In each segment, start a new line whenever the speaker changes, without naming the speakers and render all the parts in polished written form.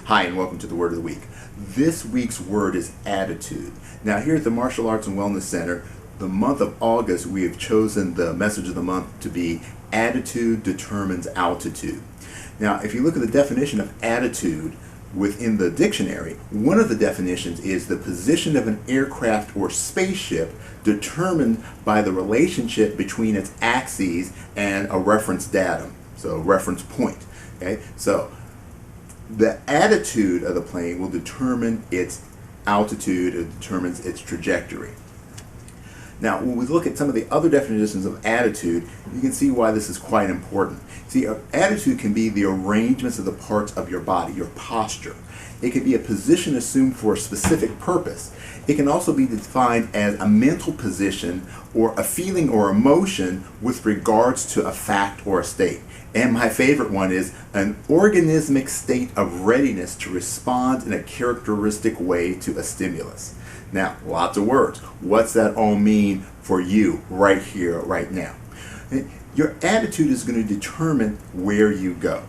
Hi, and welcome to the Word of the Week. This week's word is attitude. Now, here at the Martial Arts and Wellness Center, the month of August, we have chosen the message of the month to be Attitude Determines Altitude. Now, if you look at the definition of attitude within the dictionary, one of the definitions is the position of an aircraft or spaceship determined by the relationship between its axes and a reference datum, so a reference point. Okay, so the attitude of the plane will determine its altitude, it determines its trajectory. Now, when we look at some of the other definitions of attitude, you can see why this is quite important. See, attitude can be the arrangements of the parts of your body, your posture. It can be a position assumed for a specific purpose. It can also be defined as a mental position or a feeling or emotion with regards to a fact or a state. And my favorite one is an organismic state of readiness to respond in a characteristic way to a stimulus. Now, lots of words. What's that all mean for you right here, right now? Your attitude is going to determine where you go.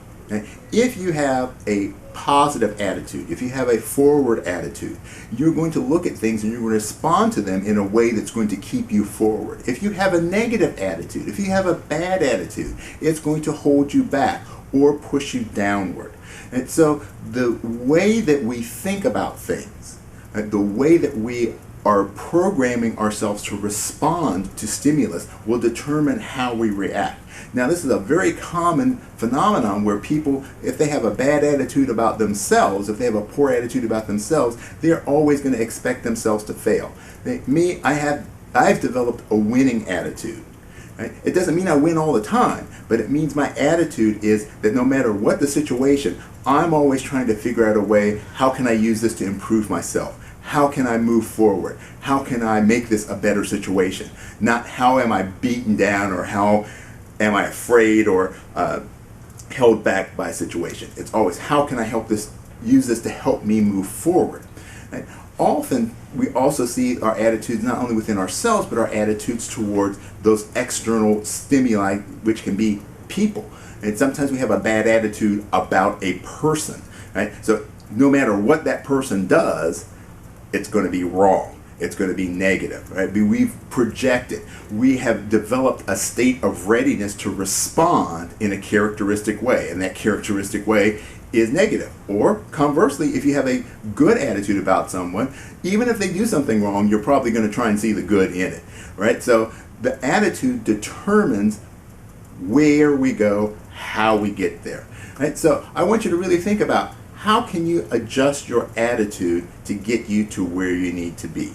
If you have a positive attitude, if you have a forward attitude, you're going to look at things and you're going to respond to them in a way that's going to keep you forward. If you have a negative attitude, if you have a bad attitude, it's going to hold you back or push you downward. And so the way that we think about things, the way that we are programming ourselves to respond to stimulus will determine how we react. Now, this is a very common phenomenon where people, if they have a bad attitude about themselves, if they have a poor attitude about themselves, they're always going to expect themselves to fail. I've developed a winning attitude. Right? It doesn't mean I win all the time, but it means my attitude is that no matter what the situation, I'm always trying to figure out a way, how can I use this to improve myself? How can I move forward? How can I make this a better situation? Not how am I beaten down or how am I afraid or held back by a situation. It's always how can I use this to help me move forward. Right? Often we also see our attitudes not only within ourselves, but our attitudes towards those external stimuli, which can be people. And sometimes we have a bad attitude about a person. Right? So no matter what that person does, it's going to be wrong. It's going to be negative. Right? We've projected. We have developed a state of readiness to respond in a characteristic way, and that characteristic way is negative. Or conversely, if you have a good attitude about someone, even if they do something wrong, you're probably going to try and see the good in it. Right? So the attitude determines where we go, how we get there. Right? So I want you to really think about how can you adjust your attitude to get you to where you need to be.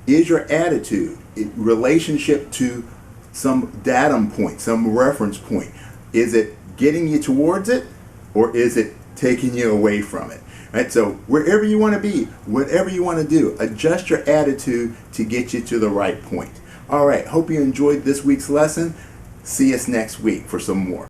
Is your attitude in relationship to some datum point, some reference point? Is it getting you towards it, or is it taking you away from it? Right? So wherever you want to be, whatever you want to do, adjust your attitude to get you to the right point. All right, hope you enjoyed this week's lesson. See us next week for some more.